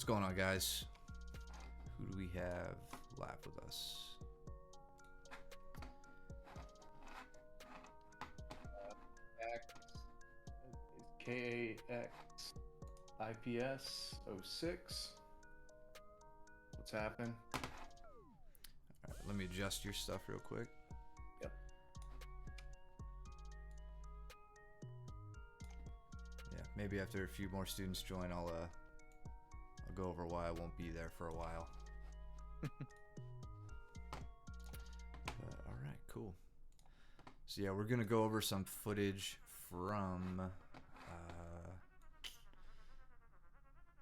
What's going on, guys? Who do we have live with us? KAXIPS06. What's happening? All right, let me adjust your stuff real quick. Yep. Yeah, maybe after a few more students join, I'll go over why I won't be there for a while. All right, cool. So yeah, we're gonna go over some footage from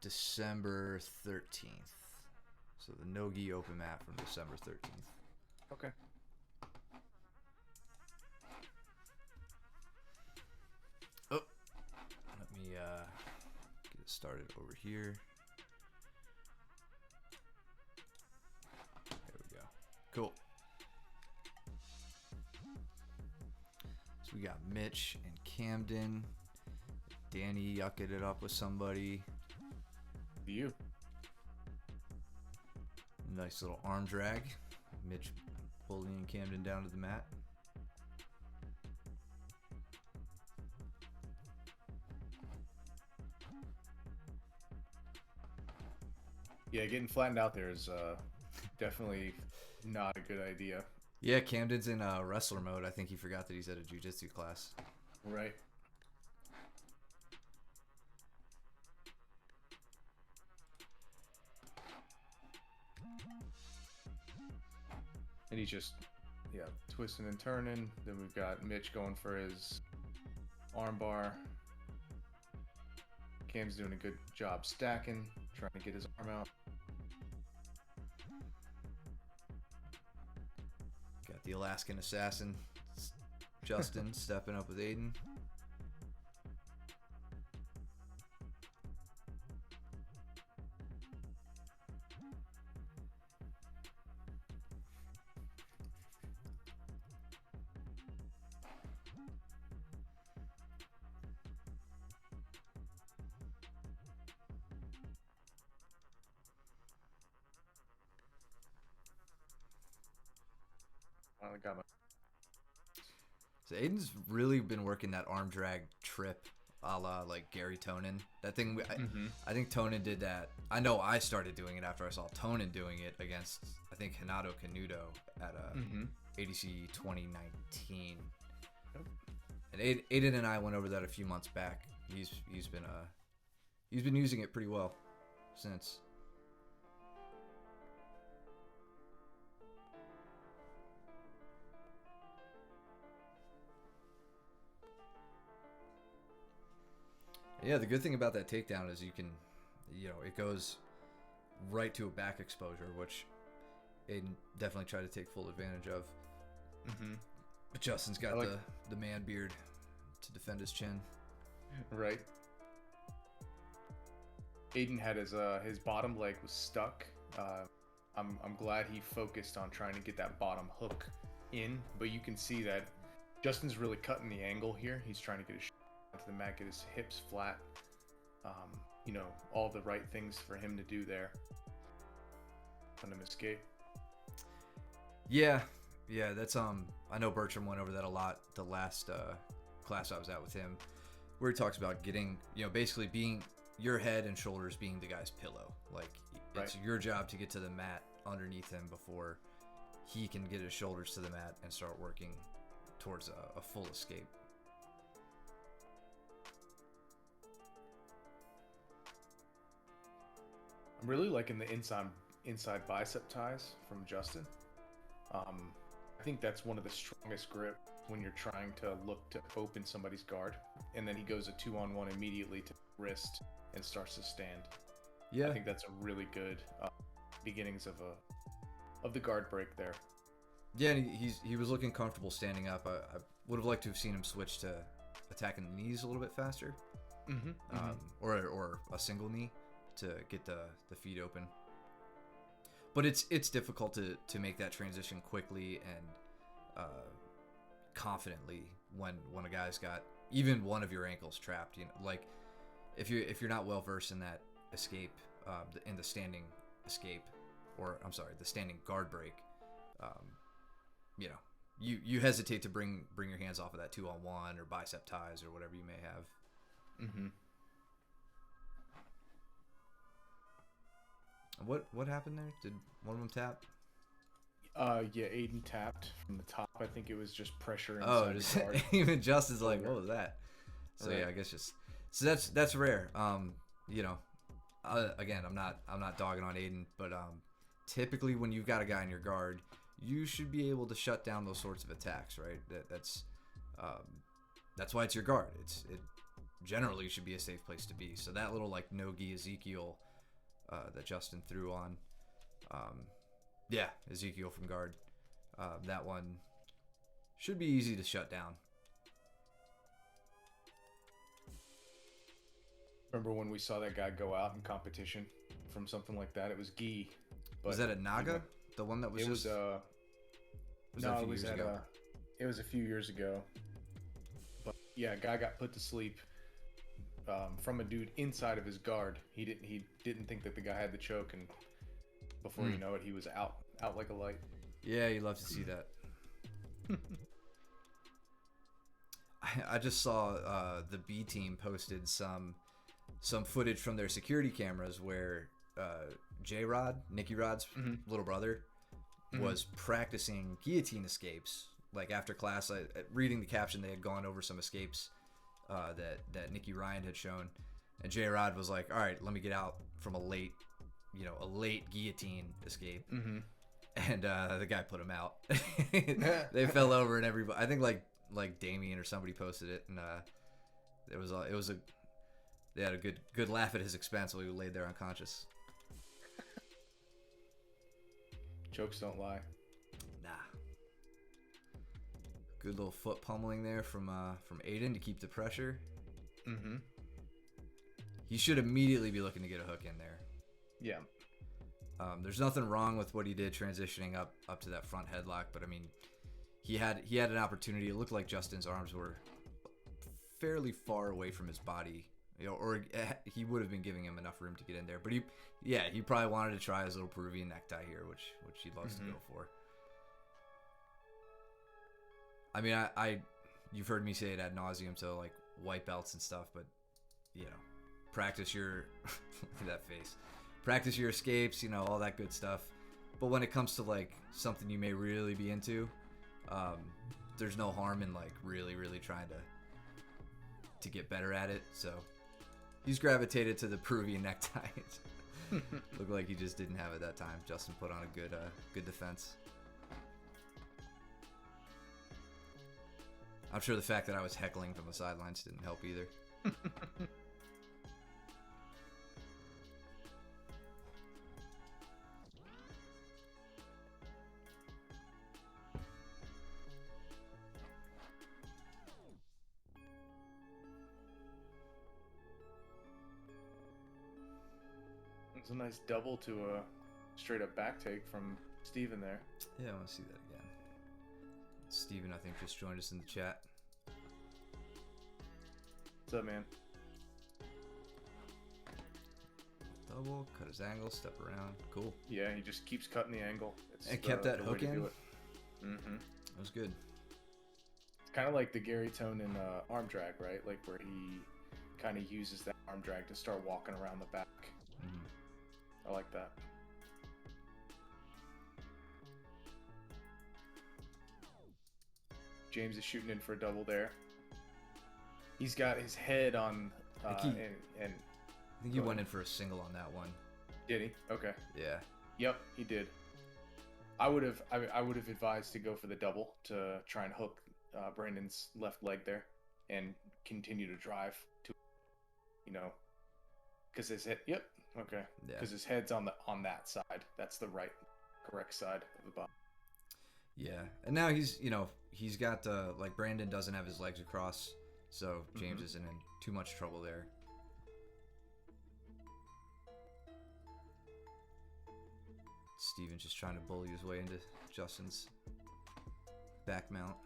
December 13th. So the Nogi Open Mat from December 13th. Okay. Oh, let me get it started over here. There we go. Cool. So we got Mitch and Camden. Danny yucking it up with somebody. You. Nice little arm drag. Mitch pulling Camden down to the mat. Yeah, getting flattened out there is definitely not a good idea. Yeah, Camden's in wrestler mode. I think he forgot that he's at a jiu-jitsu class. Right. And he's just, twisting and turning. Then we've got Mitch going for his armbar. Cam's doing a good job stacking, trying to get his arm out. Got the Alaskan Assassin, Justin, stepping up with Aiden. Finally got my. So Aiden's really been working that arm drag trip a la like Gary Tonin. That thing, I think Tonin did that. I know I started doing it after I saw Tonin doing it against, I think, Hanato Canuto at ADC 2019. Yep. And Aiden and I went over that a few months back. He's been using it pretty well since. Yeah, the good thing about that takedown is you can, it goes right to a back exposure, which Aiden definitely tried to take full advantage of. But Justin's got the man beard to defend his chin. Right. Aiden had his bottom leg was stuck. I'm glad he focused on trying to get that bottom hook in, but you can see that Justin's really cutting the angle here. He's trying to get his to the mat, get his hips flat. All the right things for him to do there. Let him escape. Yeah, that's I know Bertram went over that a lot the last class I was at with him, where he talks about getting, basically being your head and shoulders being the guy's pillow. Like it's your job to get to the mat underneath him before he can get his shoulders to the mat and start working towards a full escape. I'm really liking the inside bicep ties from Justin. I think that's one of the strongest grip when you're trying to look to open somebody's guard, and then he goes a 2-on-1 immediately to wrist and starts to stand. Yeah, I think that's a really good beginnings of the guard break there. Yeah, and he was looking comfortable standing up. I would have liked to have seen him switch to attacking the knees a little bit faster, or a single knee to get the feet open. But it's difficult to make that transition quickly and confidently when a guy's got even one of your ankles trapped. Like if you're not well versed in that escape in the standing escape, or I'm sorry, the standing guard break, you know, you hesitate to bring your hands off of that 2-on-1 or bicep ties or whatever you may have. Mm-hmm. What happened there? Did one of them tap? Yeah, Aiden tapped from the top. I think it was just pressure inside Oh, the just guard. even Justin's like, what was that? So Right. yeah, I guess just so that's rare. You know, again, I'm not dogging on Aiden, but typically when you've got a guy in your guard, you should be able to shut down those sorts of attacks, right? That's why it's your guard. It generally should be a safe place to be. So that little like no-gi Ezekiel that Justin threw on, yeah, Ezekiel from guard. That one should be easy to shut down. Remember when we saw that guy go out in competition from something like that? It was Gi. But Was that at Naga? The one that was it just... was was that a no, few it was years at ago? it was a few years ago. But yeah, a guy got put to sleep from a dude inside of his guard. He didn't think that the guy had the choke, and before you know it, he was out like a light. Yeah, you love to see that. I just saw the B team posted some footage from their security cameras where J-Rod, Nicky Rod's little brother, was practicing guillotine escapes. Like after class, reading the caption, they had gone over some escapes that Nicky Ryan had shown, and J-Rod was like, "All right, let me get out from a late guillotine escape." And the guy put him out. They fell over, and everybody, I think like Damien or somebody posted it, and they had a good laugh at his expense while he laid there unconscious. Jokes don't lie. Nah. Good little foot pummeling there from Aiden to keep the pressure. Mm-hmm. He should immediately be looking to get a hook in there. Yeah. There's nothing wrong with what he did transitioning up to that front headlock, but I mean, he had an opportunity. It looked like Justin's arms were fairly far away from his body, or he would have been giving him enough room to get in there. But he probably wanted to try his little Peruvian necktie here, which he loves to go for. I mean, you've heard me say it ad nauseum to like white belts and stuff, but practice your look at that face. Practice your escapes, all that good stuff. But when it comes to like something you may really be into, there's no harm in like really, really trying to get better at it. So he's gravitated to the Peruvian neckties. Looked like he just didn't have it that time. Justin put on a good defense. I'm sure the fact that I was heckling from the sidelines didn't help either. It's a nice double to a straight up back take from Steven there. Yeah, I want to see that again. Steven, I think, just joined us in the chat. What's up, man? Double, cut his angle, step around. Cool. Yeah, he just keeps cutting the angle. And kept that hook in? Mm-hmm. That was good. It's kind of like the Gary Tonin arm drag, right? Like where he kind of uses that arm drag to start walking around the back. I like that. James is shooting in for a double there. He's got his head on, and I think he went in for a single on that one. did he? Okay. Yeah. Yep, he did. I would have advised to go for the double to try and hook Brandon's left leg there and continue to drive to, because his head. Yep. Okay. Yeah. Because his head's on that side. That's the correct side of the body. Yeah. And now he's got like Brandon doesn't have his legs across, so James isn't in too much trouble there. Steven's just trying to bully his way into Justin's back mount.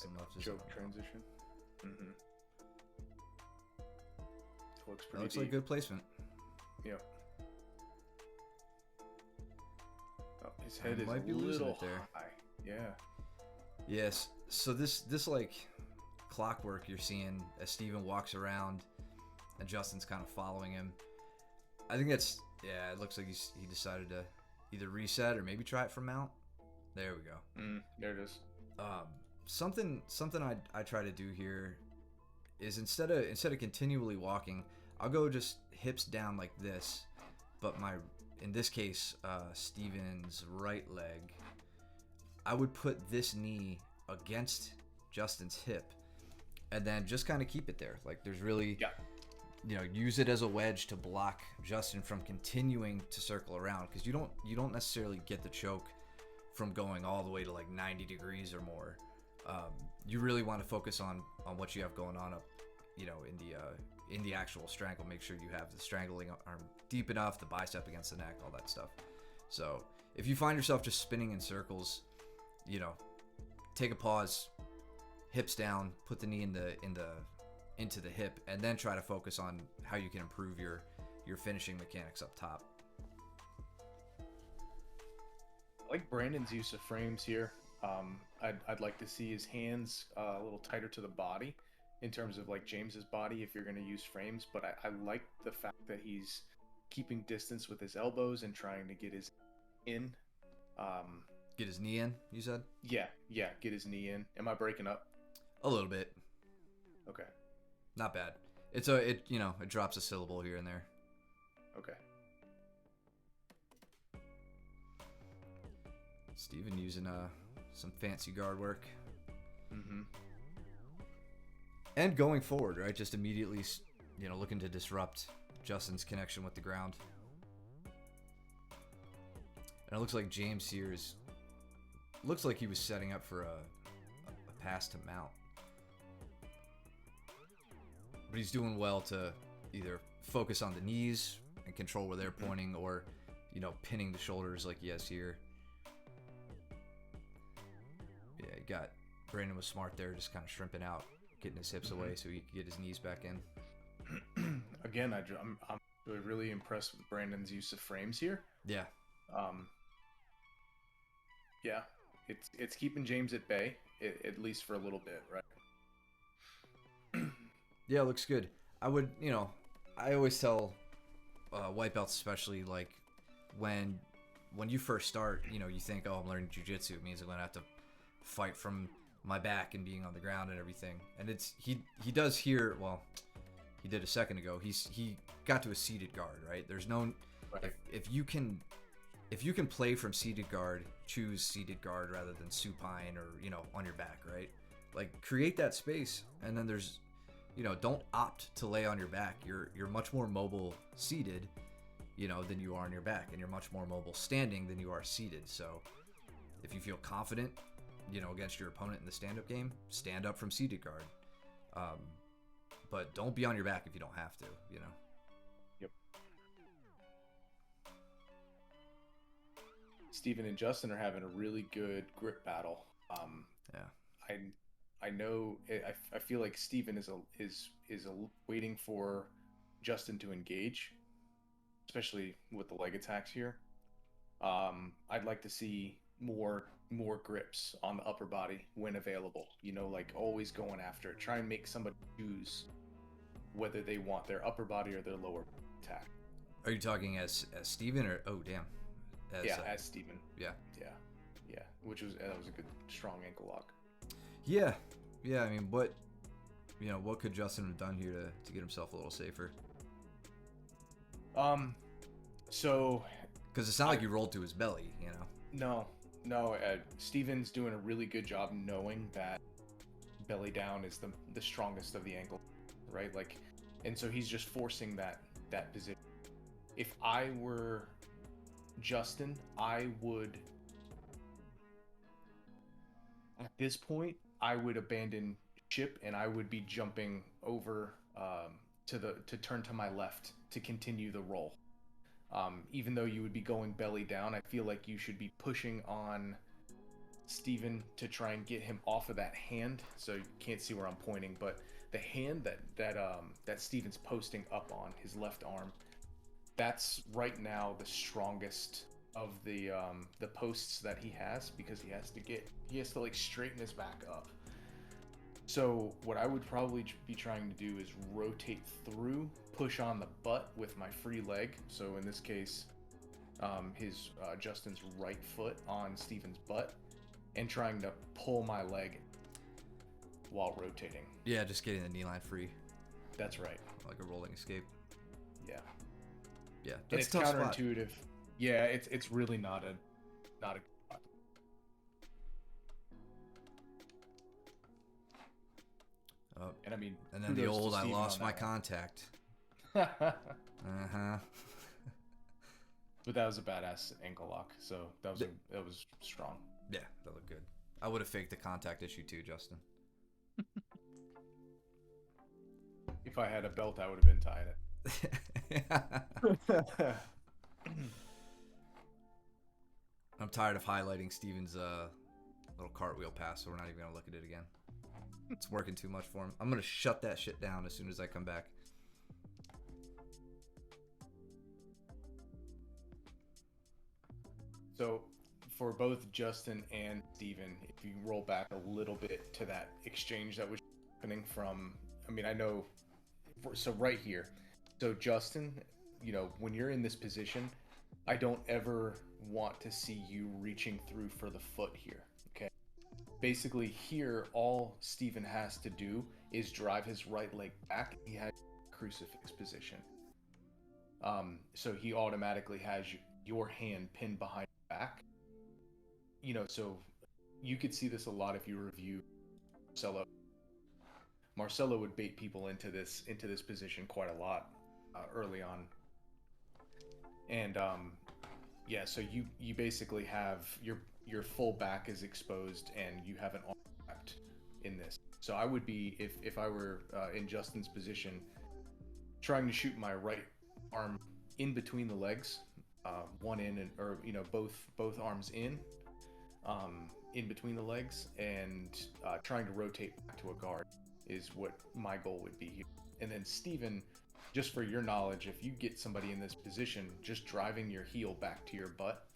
Justin left his choke arm. transition. Mm-hmm. Looks That pretty looks deep. like good placement. Yep. Oh, his head is might a be losing little it there. high. Yeah. Yes. So this like clockwork you're seeing as Steven walks around and Justin's kind of following him. I think that's it looks like he decided to either reset or maybe try it from mount. There we go. There it is. Something I try to do here is instead of continually walking, I'll go just hips down like this, but in this case, Steven's right leg, I would put this knee against Justin's hip and then just kind of keep it there. Like there's really, use it as a wedge to block Justin from continuing to circle around, because you don't necessarily get the choke from going all the way to like 90 degrees or more. You really want to focus on what you have going on up, in the actual strangle. Make sure you have the strangling arm deep enough, the bicep against the neck, all that stuff. So if you find yourself just spinning in circles, take a pause, hips down, put the knee into the hip, and then try to focus on how you can improve your finishing mechanics up top. I like Brandon's use of frames here. I'd like to see his hands a little tighter to the body in terms of like James's body if you're going to use frames, but I like the fact that he's keeping distance with his elbows and trying to get his in. Get his knee in, you said? Yeah, get his knee in. Am I breaking up? A little bit. Okay. Not bad. It drops a syllable here and there. Okay. Steven using some fancy guard work. Mm-hmm. And going forward, right? Just immediately, looking to disrupt Justin's connection with the ground. And it looks like James here looks like he was setting up for a pass to mount. But he's doing well to either focus on the knees and control where they're pointing, or, pinning the shoulders like he has here. Yeah, Brandon was smart there, just kind of shrimping out, getting his hips away so he could get his knees back in. Again, I'm really impressed with Brandon's use of frames here. Yeah. Yeah, it's keeping James at bay, at least for a little bit, right? Yeah, it looks good. I would, I always tell white belts, especially, like when you first start, you think, oh, I'm learning jiu-jitsu, it means I'm gonna have to fight from my back and being on the ground and everything. And he does here, well, he did a second ago. He got to a seated guard, right? There's no Right. if you can play from seated guard, choose seated guard rather than supine or on your back, right? Like create that space, and then there's don't opt to lay on your back. You're much more mobile seated, than you are on your back, and you're much more mobile standing than you are seated. So if you feel confident, against your opponent in the stand-up game, stand up from seated guard. But don't be on your back if you don't have to, Yep. Steven and Justin are having a really good grip battle. Yeah. I know. I feel like Steven is waiting for Justin to engage, especially with the leg attacks here. I'd like to see more grips on the upper body when available. Like always going after it. Try and make somebody choose whether they want their upper body or their lower attack. Are you talking as Steven or As Steven. Yeah. Which was that was a good strong ankle lock. Yeah. I mean, what could Justin have done here to get himself a little safer? So because it's not like you rolled to his belly, No. Steven's doing a really good job knowing that belly down is the strongest of the ankle, right? Like, and so he's just forcing that position. If I were Justin, I would, at this point, I would abandon ship and I would be jumping over to turn to my left to continue the roll. Even though you would be going belly down, I feel like you should be pushing on Steven to try and get him off of that hand. So you can't see where I'm pointing, but the hand that Steven's posting up on his left arm, that's right now the strongest of the posts that he has, because he has to like straighten his back up. So what I would probably be trying to do is rotate through, push on the butt with my free leg. So in this case, Justin's right foot on Steven's butt, and trying to pull my leg while rotating. Yeah, just getting the knee line free. That's right. Like a rolling escape. Yeah. Yeah, And it's counterintuitive. Spot. Yeah, it's really not a and I mean, and then the old I lost my contact. Uh-huh. But that was a badass ankle lock, so that was strong. Yeah, that looked good. I would have faked the contact issue too, Justin. If I had a belt, I would have been tying it. I'm tired of highlighting Steven's little cartwheel pass, so we're not even gonna look at it again. It's working too much for him. I'm gonna shut that shit down as soon as I come back. So for both Justin and Steven, if you roll back a little bit to that exchange that was happening from, I mean, I know, so right here. So Justin, you know, when you're in this position, I don't ever want to see you reaching through for the foot here, okay? Basically here, all Steven has to do is drive his right leg back. He has crucifix position. So he automatically has your hand pinned behind your back. You know, so you could see this a lot if you review Marcelo. Marcelo would bait people into this position quite a lot early on. And yeah, so you basically have your full back is exposed and you have an arm wrapped in this. So I would be, if I were in Justin's position, trying to shoot my right arm in between the legs, one in and, or you know, both arms in between the legs, and trying to rotate back to a guard is what my goal would be here. And then Steven, just for your knowledge, if you get somebody in this position, just driving your heel back to your butt,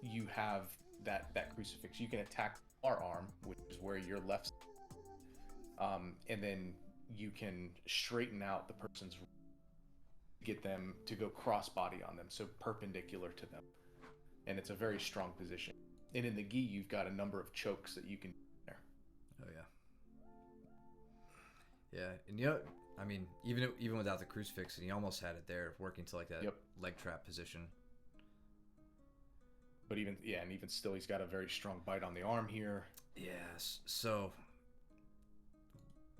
you have that crucifix. You can attack our arm, which is where your left, and then you can straighten out the person's, get them to go crossbody on them, so perpendicular to them. And it's a very strong position. And in the gi, you've got a number of chokes that you can do there. Oh yeah. Yeah, and you know, I mean, even without the crucifix, and he almost had it there, working to like that leg trap position. But even still, he's got a very strong bite on the arm here. Yes. So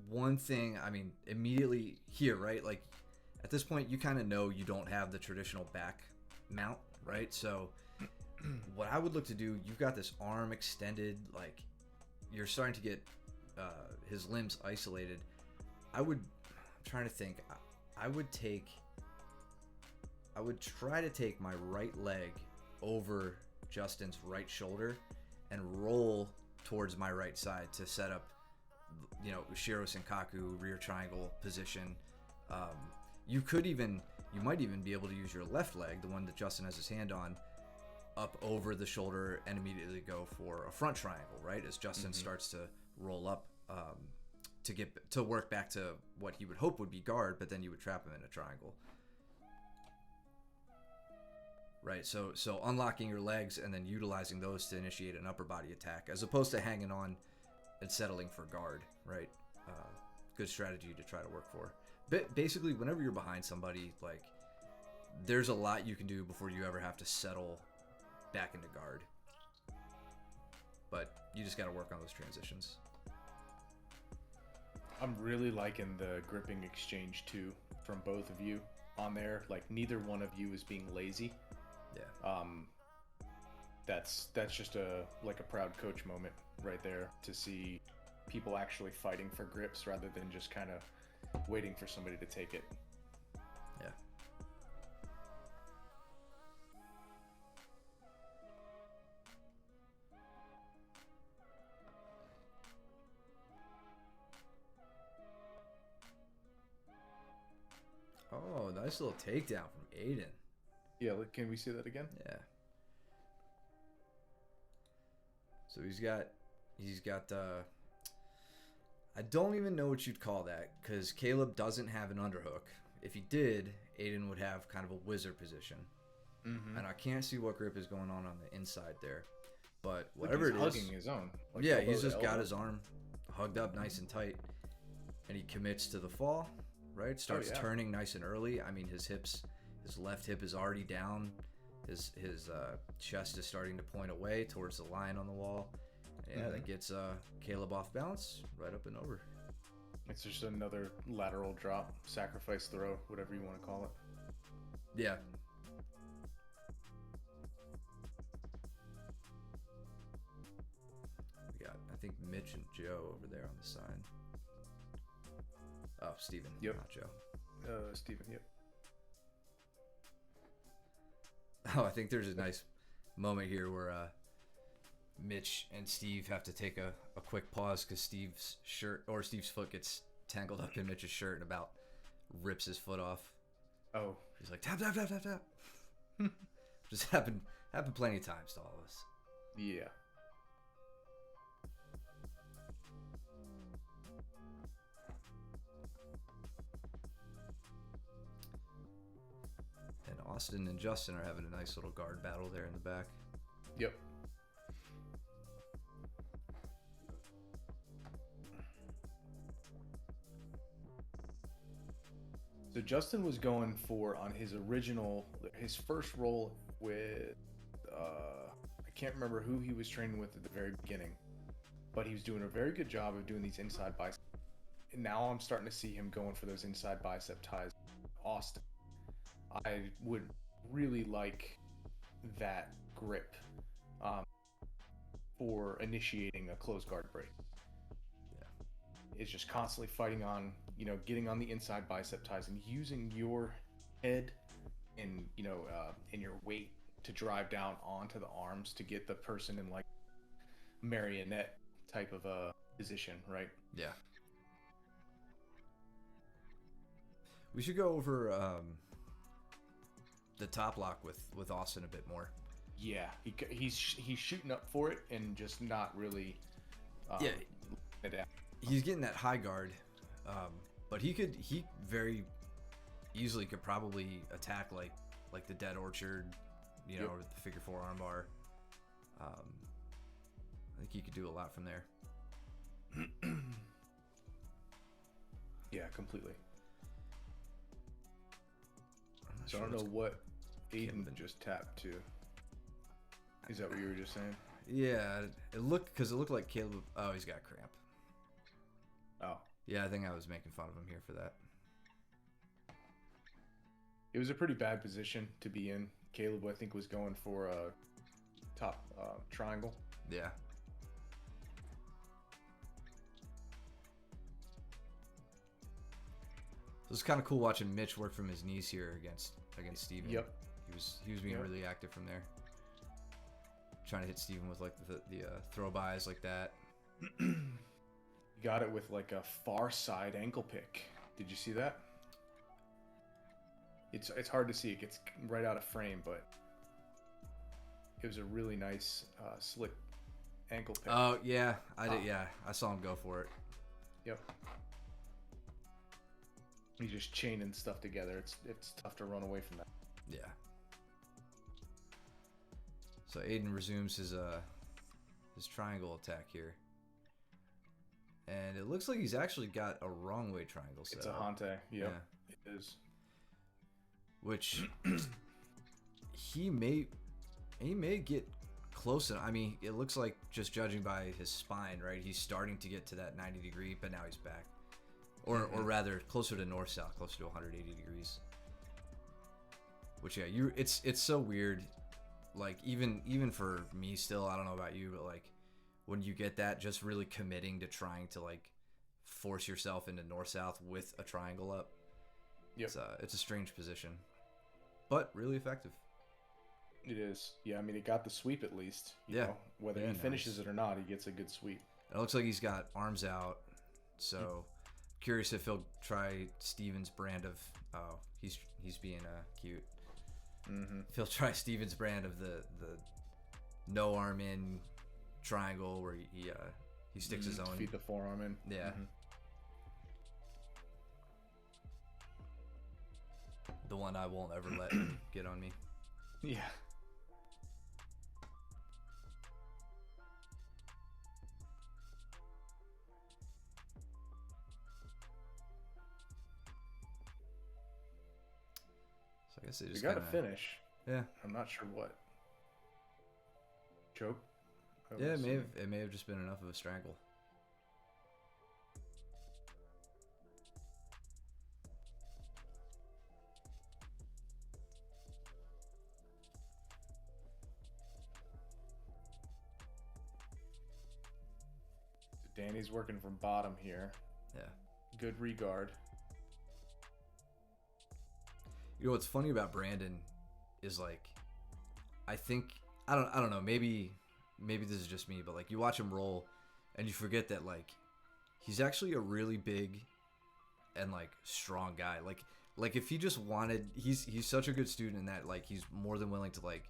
one thing, I mean, immediately here, right? Like at this point, you kind of know you don't have the traditional back mount, right? So what I would look to do, you've got this arm extended, like you're starting to get his limbs isolated. I'm trying to think. I would try to take my right leg over Justin's right shoulder and roll towards my right side to set up, you know, Ushiro Senkaku rear triangle position. You might even be able to use your left leg, the one that Justin has his hand on, up over the shoulder and immediately go for a front triangle, right? As Justin starts to roll up to work back to what he would hope would be guard, but then you would trap him in a triangle. Right, so unlocking your legs and then utilizing those to initiate an upper body attack, as opposed to hanging on and settling for guard, right? Good strategy to try to work for. But basically, whenever you're behind somebody, like, there's a lot you can do before you ever have to settle back into guard. But you just got to work on those transitions. I'm really liking the gripping exchange too from both of you on there. Like neither one of you is being lazy. Yeah. That's just a proud coach moment right there, to see people actually fighting for grips rather than just kind of waiting for somebody to take it. Yeah. Oh, nice little takedown from Aiden. Yeah, can we see that again? Yeah. So he's got I don't even know what you'd call that, because Caleb doesn't have an underhook. If he did, Aiden would have kind of a wizard position. Mm-hmm. And I can't see what grip is going on the inside there. But whatever it is, hugging his own. Like yeah, elbow he's to just got elbow. his arm hugged up nice and tight. And he commits to the fall, right? Starts turning nice and early. I mean, his left hip is already down. His chest is starting to point away towards the line on the wall. Yeah, that gets Caleb off balance, right up and over. It's just another lateral drop, sacrifice throw, whatever you want to call it. Yeah. We got, I think, Mitch and Joe over there on the side. Oh, Steven, Yep. not Joe. Steven, yep. Oh, I think there's a nice moment here where Mitch and Steve have to take a quick pause because Steve's foot gets tangled up in Mitch's shirt and about rips his foot off. Oh. He's like, tap, tap, tap, tap, tap. Just happened plenty of times to all of us. Yeah. And Austin and Justin are having a nice little guard battle there in the back. Yep. So Justin was going for, on his first role with, I can't remember who he was training with at the very beginning, but he was doing a very good job of doing these inside bicep. And now I'm starting to see him going for those inside bicep ties. Austin, I would really like that grip for initiating a closed guard break. Is just constantly fighting on, getting on the inside bicep ties and using your head and, and your weight to drive down onto the arms to get the person in like marionette type of a position, right? Yeah. We should go over the top lock with Austin a bit more. Yeah, he's shooting up for it and just not really. Yeah. It out. He's getting that high guard, but he very easily could probably attack like the Dead Orchard, or the figure 4 armbar. I think he could do a lot from there. Yeah, completely. I'm So I don't know what Aiden just tapped to. Is that what you were just saying? Yeah, it looked like Caleb. Oh, he's got cramp. Oh. Yeah, I think I was making fun of him here for that. It was a pretty bad position to be in. Caleb, I think, was going for a top triangle. Yeah. So it's kind of cool watching Mitch work from his knees here against Steven. Yep. He was being really active from there. Trying to hit Steven with like the throw bys like that. Got it with like a far side ankle pick. Did you see that? It's hard to see. It gets right out of frame, but it was a really nice slick ankle pick. Oh yeah, I did. Yeah, I saw him go for it. Yep. He's just chaining stuff together. It's tough to run away from that. Yeah. So Aiden resumes his triangle attack here. And it looks like he's actually got a wrong way triangle set. It's a Hante. Yep, yeah, it is. Which he may get close enough. I mean, it looks like, just judging by his spine, right? He's starting to get to that 90 degree, but now he's back. Or rather closer to north south, closer to 180 degrees. Which it's so weird. Like even for me still, I don't know about you, but like when you get that, just really committing to trying to like force yourself into north south with a triangle up. Yep. It's a strange position, but really effective. It is. Yeah, I mean, he got the sweep at least. You know, whether he finishes it or not, he gets a good sweep. It looks like he's got arms out, so curious if he'll try Steven's brand of. Oh, he's being cute. Mm-hmm. If he'll try Steven's brand of the no arm in triangle where he sticks his own. Feed the forearm in. Yeah. Mm-hmm. The one I won't ever let get on me. Yeah. So I guess they We just got to kinda, finish. Yeah. I'm not sure what. Choke? I would Yeah, assume. it may have just been enough of a strangle. Danny's working from bottom here. Yeah. Good regard. You know what's funny about Brandon is like, I think I don't know, maybe this is just me, but like you watch him roll and you forget that like he's actually a really big and like strong guy. Like if he just wanted, he's such a good student in that like he's more than willing to like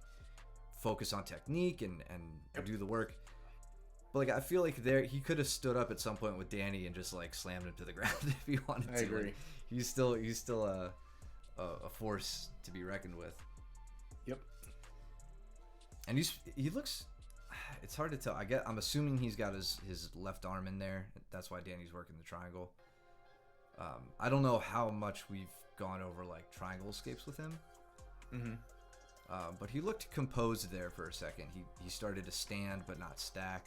focus on technique and do the work. But like I feel like he could have stood up at some point with Danny and just like slammed him to the ground if he wanted to. I agree. Like, he's still a force to be reckoned with. Yep. And he looks. It's hard to tell. I'm assuming he's got his left arm in there. That's why Danny's working the triangle. I don't know how much we've gone over like triangle escapes with him. Mm-hmm. But he looked composed there for a second. He started to stand but not stack.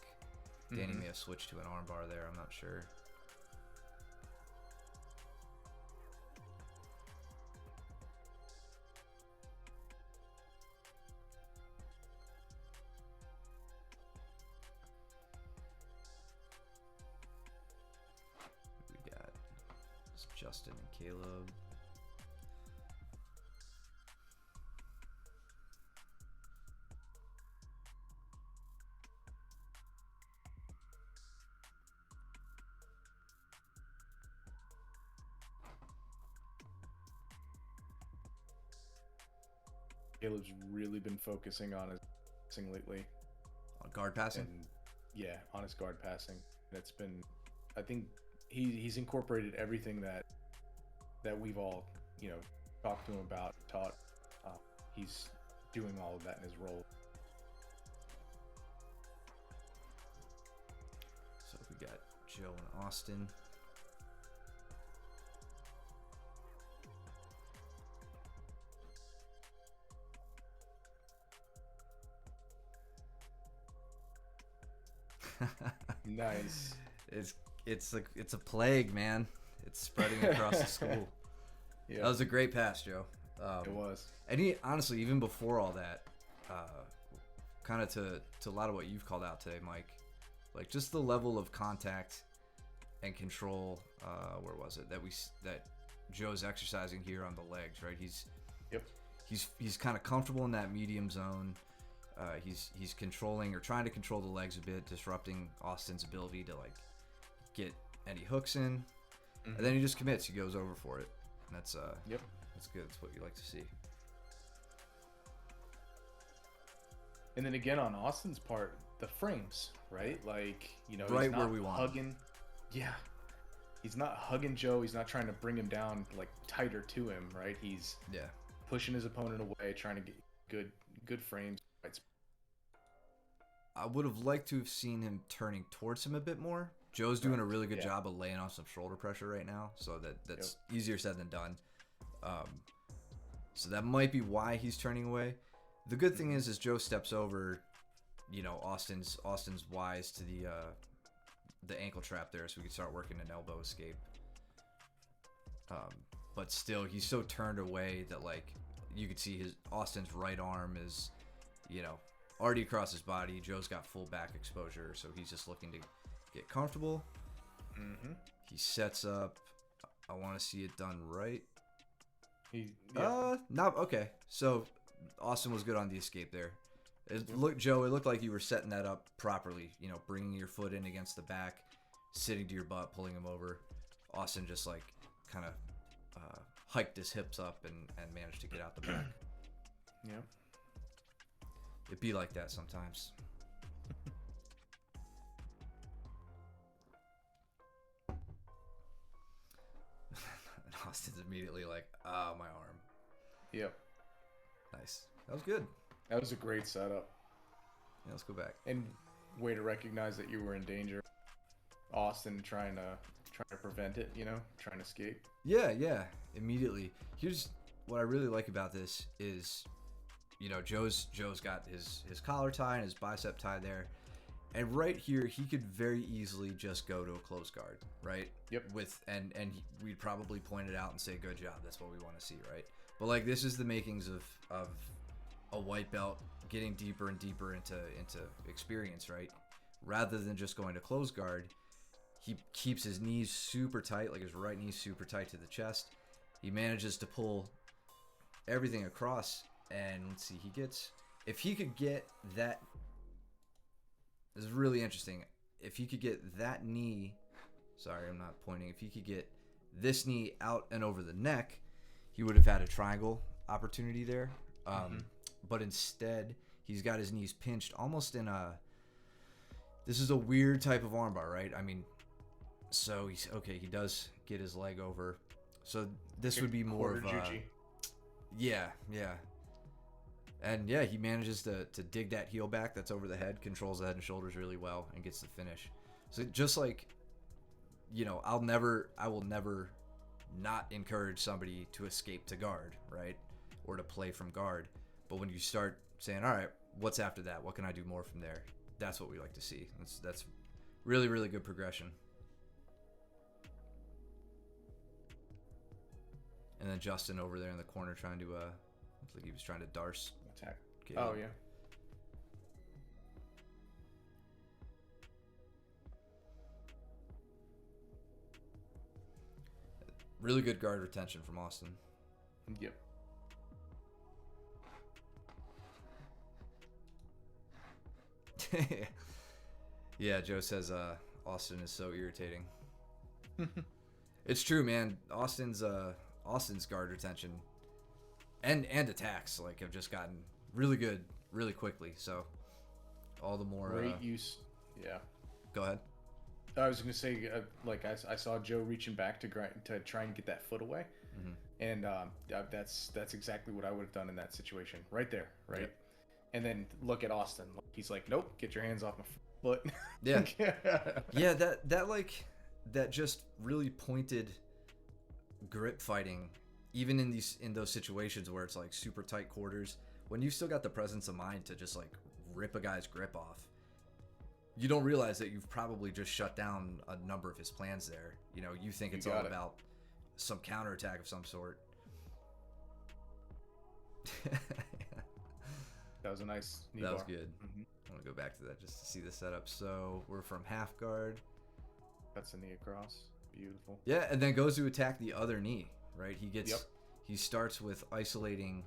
Danny may have switched to an armbar there. I'm not sure. We got Justin and Caleb. Caleb's really been focusing on his passing lately. On guard passing? And yeah, on his guard passing. That's been, I think he's incorporated everything that we've all, talked to him about, taught. He's doing all of that in his role. So we got Joe and Austin. Nice. It's a plague, man. It's spreading across the school. Yeah, That was a great pass, Joe. it was. And he honestly, even before all that, kind of to a lot of what you've called out today, Mike, like just the level of contact and control. Where was it that Joe's exercising here on the legs? Right, he's kind of comfortable in that medium zone. He's controlling or trying to control the legs a bit, disrupting Austin's ability to like get any hooks in, and then he just commits. He goes over for it, and that's that's good. That's what you like to see. And then again on Austin's part, the frames, right? Like, Right he's not where we want him. hugging. Yeah. He's not hugging Joe. He's not trying to bring him down like tighter to him, right? He's Yeah. pushing his opponent away, trying to get good frames. Right. I would have liked to have seen him turning towards him a bit more. Joe's doing a really good Yeah. job of laying off some shoulder pressure right now, so that's easier said than done. So that might be why he's turning away. The good thing is Joe steps over, Austin's wise to the ankle trap there, so we can start working an elbow escape. But still, he's so turned away that like you could see Austin's right arm is, already across his body. Joe's got full back exposure, so he's just looking to get comfortable. Mm-hmm. He sets up. I want to see it done right. Yeah. Okay. So Austin was good on the escape there. It looked like you were setting that up properly. Bringing your foot in against the back, sitting to your butt, pulling him over. Austin just like kind of hiked his hips up and managed to get out the back. Yeah. It be like that sometimes. And Austin's immediately like, "Ah, my arm." Yep. Nice. That was good. That was a great setup. Yeah, let's go back. And way to recognize that you were in danger. Austin trying to prevent it, trying to escape. Yeah, immediately. Here's what I really like about this is, Joe's got his collar tie and his bicep tie there, and right here he could very easily just go to a close guard, right? Yep. We'd probably point it out and say, "Good job, that's what we want to see," right? But like this is the makings of a white belt getting deeper and deeper into experience, right? Rather than just going to close guard. He keeps his knees super tight, like his right knee super tight to the chest. He manages to pull everything across, and let's see, if he could get that, this is really interesting. If he could get that knee, sorry, I'm not pointing. If he could get this knee out and over the neck, he would have had a triangle opportunity there. But instead, he's got his knees pinched almost in this is a weird type of armbar, right? I mean, so he does get his leg over. So this would be more of a... Yeah. And yeah, he manages to dig that heel back that's over the head, controls the head and shoulders really well, and gets the finish. So just like, I will never not encourage somebody to escape to guard, right? Or to play from guard. But when you start saying, all right, what's after that? What can I do more from there? That's what we like to see. That's really, really good progression. And then Justin over there in the corner trying to, looks like he was trying to Darce. Attack. Caleb. Oh, yeah. Really good guard retention from Austin. Yep. Yeah, Joe says Austin is so irritating. It's true, man. Austin's guard retention and attacks have just gotten really good really quickly. So all the more great use. Yeah. Go ahead. I was gonna say, I saw Joe reaching back to try and get that foot away, and that's exactly what I would have done in that situation, right there, right. Yep. And then look at Austin. He's like, "Nope, get your hands off my foot." Yeah, yeah. That just really pointed grip fighting, even in those situations where it's like super tight quarters, when you've still got the presence of mind to just like rip a guy's grip off. You don't realize that you've probably just shut down a number of his plans there. You think it's all about some counterattack of some sort. That was a nice knee bar. That was good. I want to go back to that just to see the setup. So we're from half guard. That's the knee across. Beautiful. Yeah, and then goes to attack the other knee, right? He starts with isolating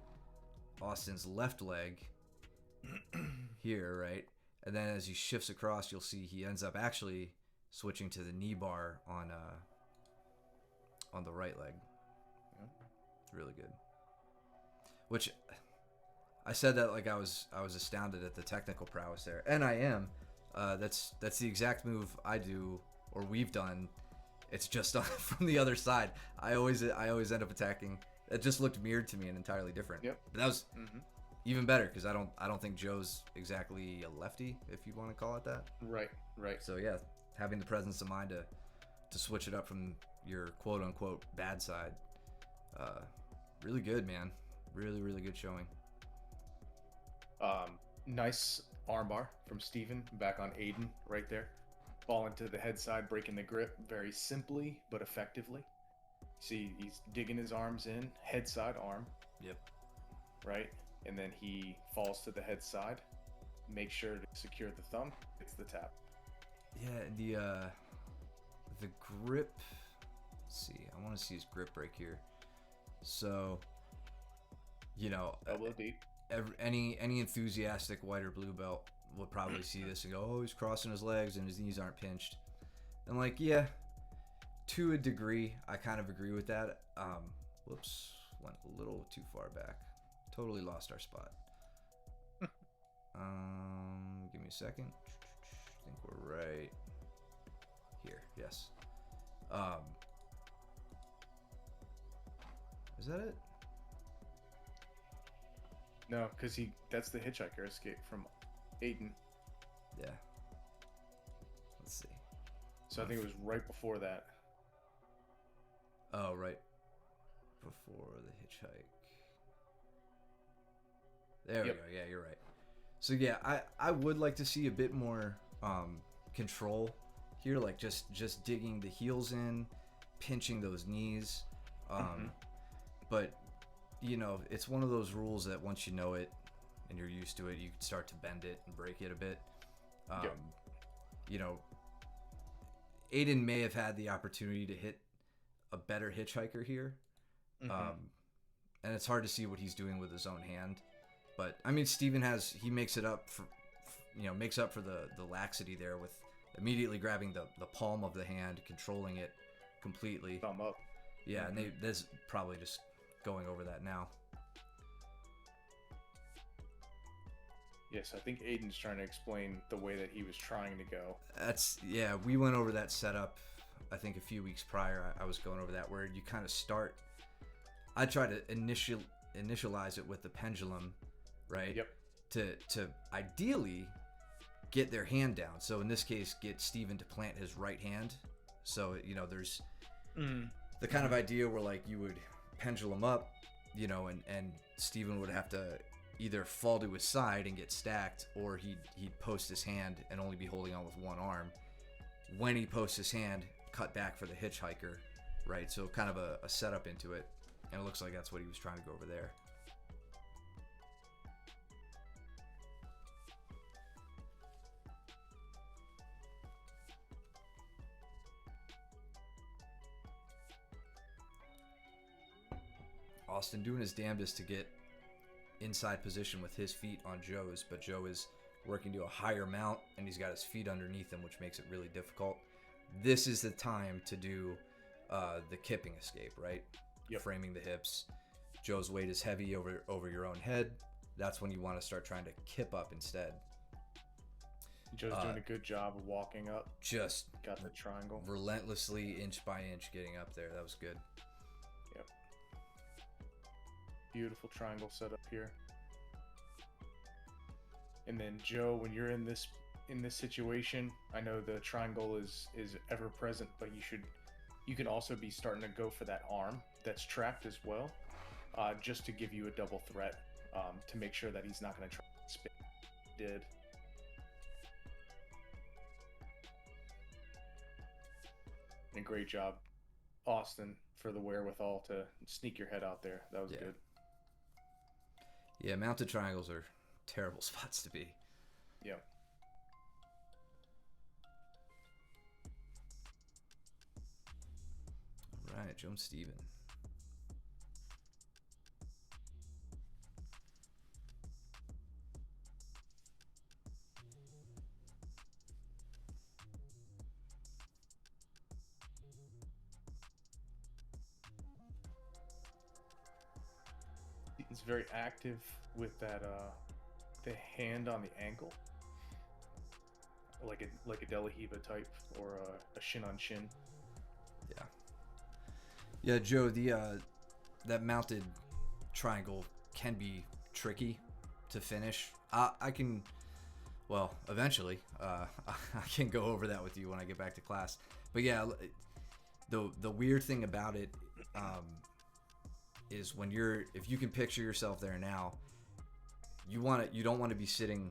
Austin's left leg here, right? And then as he shifts across, you'll see he ends up actually switching to the knee bar on the right leg. Yeah. It's really good. Which I said that like I was astounded at the technical prowess there, and I am. That's the exact move I do or we've done. It's just from the other side. I always end up attacking. It just looked mirrored to me and entirely different. Yep. But that was even better because I don't think Joe's exactly a lefty, if you want to call it that. Right. So yeah, having the presence of mind to switch it up from your quote unquote bad side, really good, man. Really, really good showing. Nice armbar from Steven back on Aiden right there. Ball into the head side, breaking the grip very simply but effectively. See, he's digging his arms in, head side arm. Yep. Right? And then he falls to the head side. Make sure to secure the thumb. It's the tap. Yeah, the grip. Let's see, I want to see his grip break here. So, elbow deep. Any enthusiastic white or blue belt would probably see this and go, "Oh, he's crossing his legs and his knees aren't pinched." And like, yeah, To a degree, I kind of agree with that. Whoops, went a little too far back. Totally lost our spot. Give me a second. I think we're right here. Yes. Is that it? No, because that's the hitchhiker escape from Aiden. Yeah. Let's see. So I think it was right before that. Oh, right before the hitchhike. There we go. Yeah, you're right. So yeah, I would like to see a bit more control here, like just digging the heels in, pinching those knees. But you know, it's one of those rules that once you know it and you're used to it, you can start to bend it and break it a bit. You know, Aiden may have had the opportunity to hit a better hitchhiker here. And it's hard to see what he's doing with his own hand. But I mean, Steven makes up for the laxity there with immediately grabbing the palm of the hand, controlling it completely. Thumb up. Yeah, and there's probably just going over that now. Yes, I think Aiden's trying to explain the way that he was trying to go. We went over that setup, I think a few weeks prior. I was going over that where you kind of start. I try to initialize it with the pendulum, right? Yep. To ideally get their hand down. So in this case, get Steven to plant his right hand. So, you know, there's the kind of idea where like you would pendulum up, you know, and Steven would have to either fall to his side and get stacked, or he'd post his hand and only be holding on with one arm. When he posts his hand, cut back for the hitchhiker, right? So kind of a setup into it, and it looks like that's what he was trying to go over there. Austin doing his damnedest to get inside position with his feet on Joe's, but Joe is working to a higher mount and he's got his feet underneath him, which makes it really difficult. This is the time to do the kipping escape, right? Yep. Framing the hips. Joe's weight is heavy over your own head. That's when you want to start trying to kip up instead. Joe's doing a good job of walking up. Just got the triangle. Relentlessly, inch by inch, getting up there. That was good. Yep. Beautiful triangle setup here. And then Joe, when you're in this situation, I know the triangle is ever present, but you can also be starting to go for that arm that's trapped as well, just to give you a double threat, to make sure that he's not going to try to spin. Did. And great job, Austin, for the wherewithal to sneak your head out there. That was good. Yeah, mounted triangles are terrible spots to be. Yep. All right, Joe and Steven. He's very active with that the hand on the ankle, like a De La Riva type or a shin on shin. Yeah, Joe, that mounted triangle can be tricky to finish. I can, well, eventually, I can go over that with you when I get back to class. But yeah, the weird thing about it is if you can picture yourself there now, you don't want to be sitting,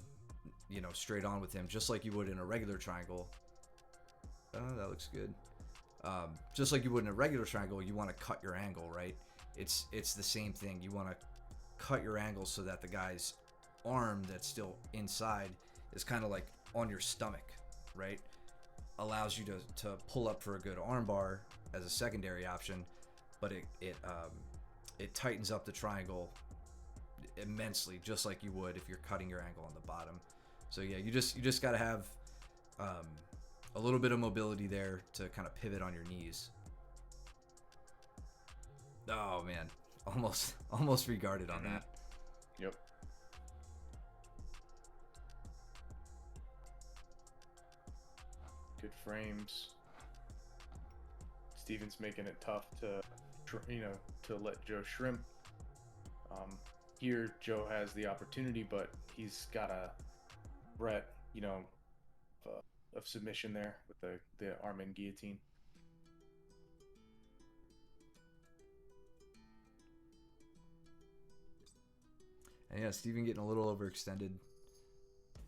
you know, straight on with him, just like you would in a regular triangle. That looks good. Just like you would in a regular triangle, you want to cut your angle, right? It's the same thing. You want to cut your angle so that the guy's arm that's still inside is kind of like on your stomach, right? Allows you to pull up for a good arm bar as a secondary option, but it tightens up the triangle immensely, just like you would if you're cutting your angle on the bottom. So yeah, you just got to have a little bit of mobility there to kind of pivot on your knees Oh man, almost regarded on that. Yep. Good frames. Steven's making it tough to, to let Joe shrimp. Here, Joe has the opportunity, but he's got a threat, of submission there with the arm and guillotine. And yeah, Steven getting a little overextended,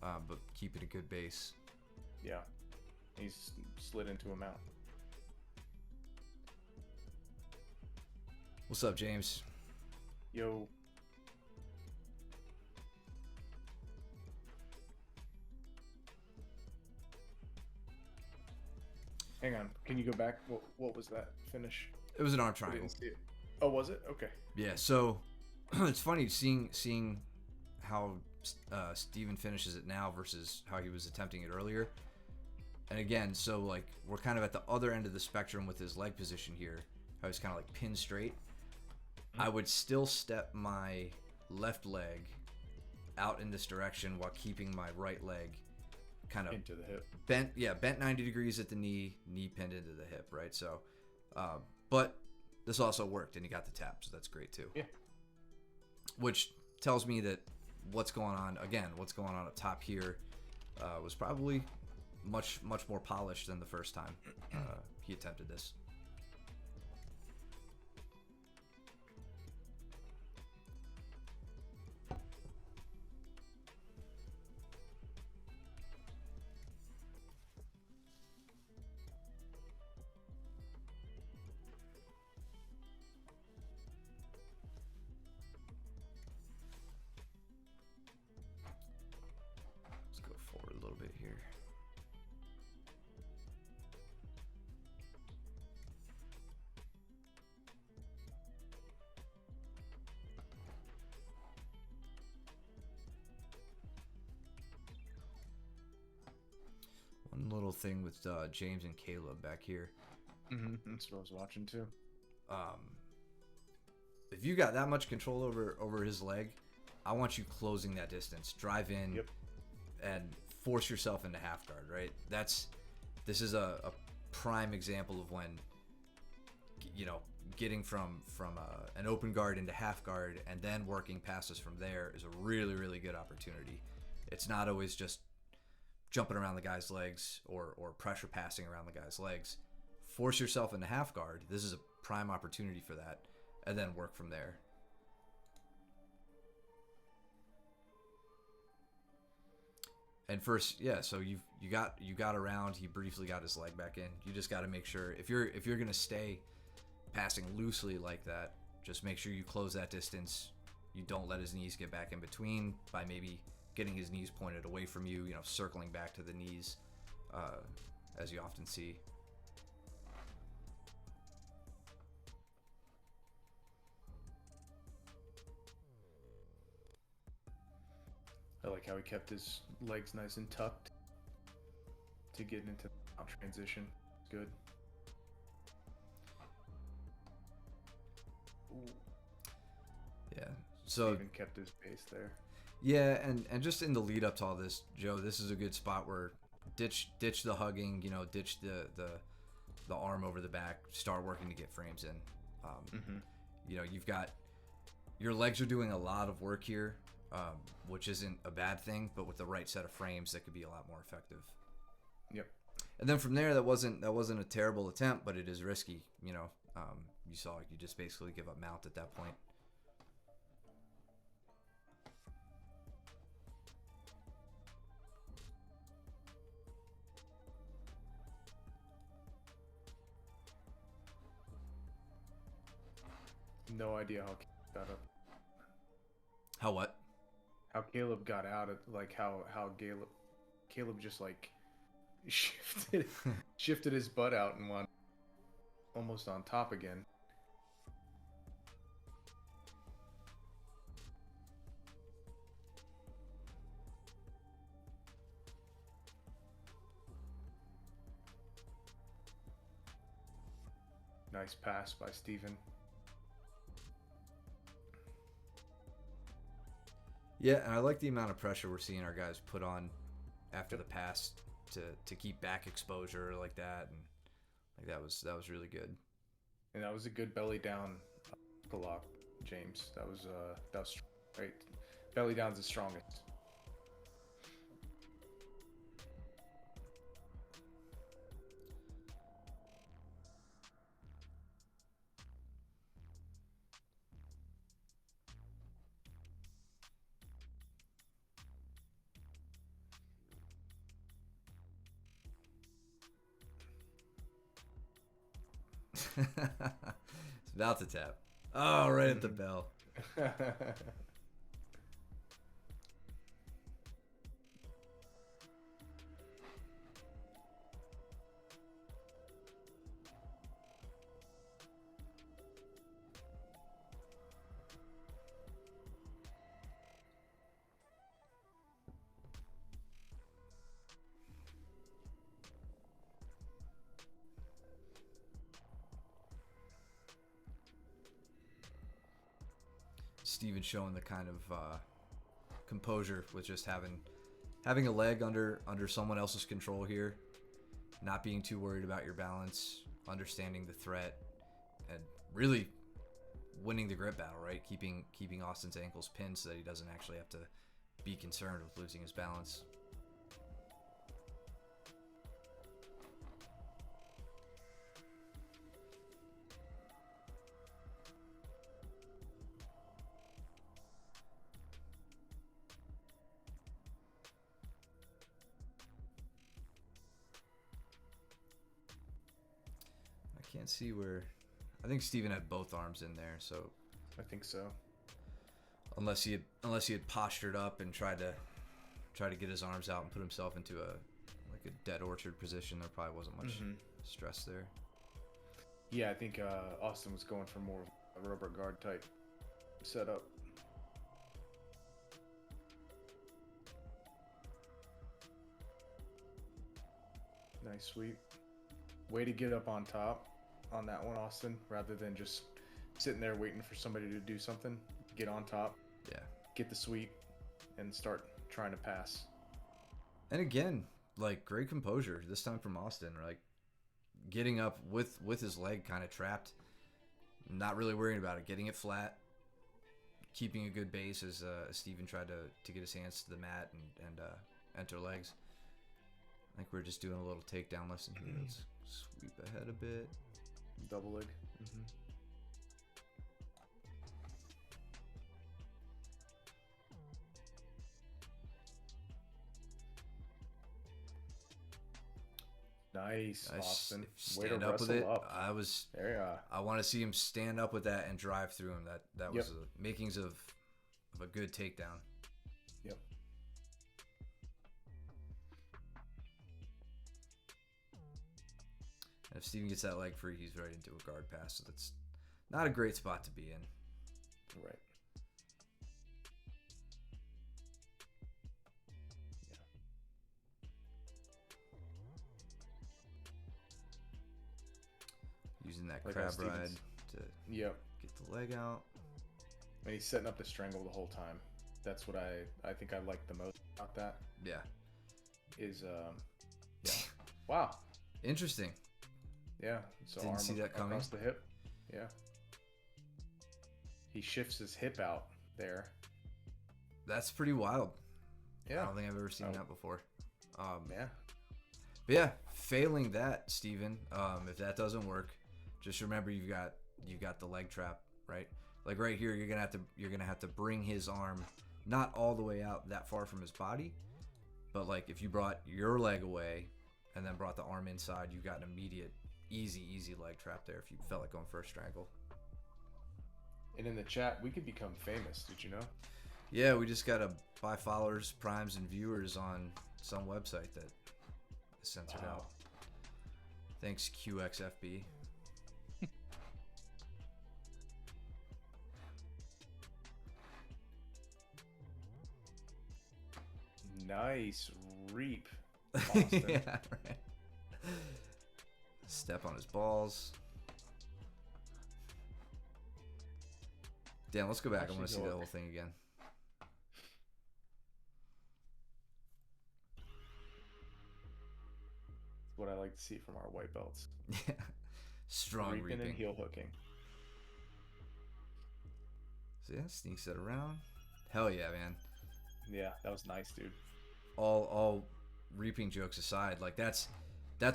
but keeping a good base. Yeah, he's slid into a mount. What's up, James? Yo. Hang on, can you go back? What was that finish? It was an arm I triangle. didn't see it. Oh, was it? Okay. Yeah, so it's funny seeing how Steven finishes it now versus how he was attempting it earlier. And again, so like we're kind of at the other end of the spectrum with his leg position here. How he's kind of like pinned straight. I would still step my left leg out in this direction while keeping my right leg kind of Into the hip. bent 90 degrees at the knee pinned into the hip, right? So, but this also worked and he got the tap, so that's great too. Yeah. Which tells me that what's going on up top here was probably much more polished than the first time he attempted this. Let's go forward a little bit here. One little thing with James and Caleb back here. That's what I was watching too. If you got that much control over his leg, I want you closing that distance. Drive in. Yep. And force yourself into half guard, right? This is a prime example of when, getting from an open guard into half guard and then working passes from there is a really, really good opportunity. It's not always just jumping around the guy's legs or pressure passing around the guy's legs. Force yourself into half guard. This is a prime opportunity for that, and then work from there. And first, yeah, so you got around. He briefly got his leg back in. You just got to make sure if you're gonna stay passing loosely like that, just make sure you close that distance. You don't let his knees get back in between by maybe getting his knees pointed away from you. Circling back to the knees, as you often see. I like how he kept his legs nice and tucked to get into the mount transition. Good. Ooh. Yeah. So Steven kept his pace there. Yeah, and just in the lead up to all this, Joe, this is a good spot where ditch the hugging, ditch the arm over the back, start working to get frames in. You've got your legs are doing a lot of work here, which isn't a bad thing, but with the right set of frames, that could be a lot more effective. Yep. And then from there, that wasn't a terrible attempt, but it is risky. You saw you just basically give up mount at that point. No idea how Caleb got up. How what? How Caleb got out of how Caleb just like shifted his butt out and went almost on top again. Nice pass by Steven. Yeah, and I like the amount of pressure we're seeing our guys put on after the pass to keep back exposure like that, and like that was really good. And that was a good belly down lock, James. That was right. Belly down's the strongest. It's about to tap. Oh, right at the bell. Steven showing the kind of composure with just having a leg under someone else's control here, not being too worried about your balance, understanding the threat, and really winning the grip battle, right? Keeping Austin's ankles pinned so that he doesn't actually have to be concerned with losing his balance. I can't see where. I think Steven had both arms in there, so I think so. unless he had postured up and tried to get his arms out and put himself into a dead orchard position, there probably wasn't much stress there. Yeah, I think Austin was going for more of a rubber guard type setup. Nice sweep. Way to get up on top on that one, Austin, rather than just sitting there waiting for somebody to do something. Get on top. Yeah. Get the sweep and start trying to pass. And again, like, great composure this time from Austin, like getting up with his leg kind of trapped, not really worrying about it, getting it flat, keeping a good base as Steven tried to get his hands to the mat and enter legs. I think we're just doing a little takedown lesson here. Let's sweep ahead a bit. Double leg. Nice, Austin. Way to Stand up with wrestle it. up. There you are. I want to see him stand up with that and drive through him. That was the makings of a good takedown. Yep. And if Steven gets that leg free, he's right into a guard pass. So that's not a great spot to be in. Right. Using that Like crab Stevens. ride to Yep. get the leg out. And he's setting up the strangle the whole time. That's what I think I like the most about that. Yeah. Is yeah. Wow. Interesting. Yeah. So Didn't see that coming. across the hip. Yeah. He shifts his hip out there. That's pretty wild. Yeah. I don't think I've ever seen that before. Yeah. But yeah, failing that, Steven, if that doesn't work, just remember you've got the leg trap, right? Like right here, you're gonna have to bring his arm not all the way out that far from his body, but like if you brought your leg away and then brought the arm inside, you got an immediate easy leg trap there if you felt like going for a strangle. And in the chat, we could become famous. Did you know? Yeah, we just gotta buy followers, primes, and viewers on some website that is censored out. Thanks, QXFB. Nice reap, Austin. Yeah, right. Step on his balls. Damn, let's go back. I want to see the whole thing again. what I like to see from our white belts. Yeah. Strong Reaping and reaping. heel hooking. So yeah, sneaks it around. Hell yeah, man. Yeah, that was nice, dude. All reaping jokes aside, like that's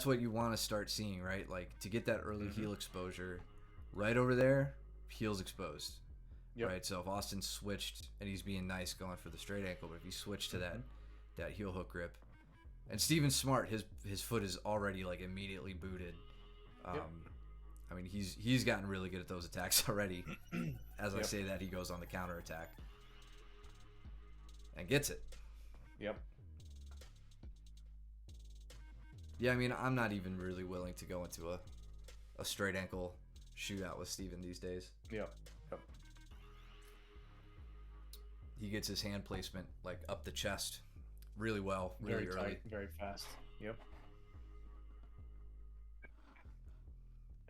what you want to start seeing, right? Like to get that early heel exposure, right over there, heels exposed. Yep. Right. So if Austin switched and he's being nice going for the straight ankle, but if he switched to that heel hook grip, and Steven's smart, his foot is already like immediately booted. Yep. I mean, he's gotten really good at those attacks already. As I Yep. say that, he goes on the counter attack and gets it. Yep. Yeah, I mean, I'm not even really willing to go into a straight ankle shootout with Steven these days. Yep. Yep. He gets his hand placement like up the chest really well, really Very early. tight, very fast. Yep.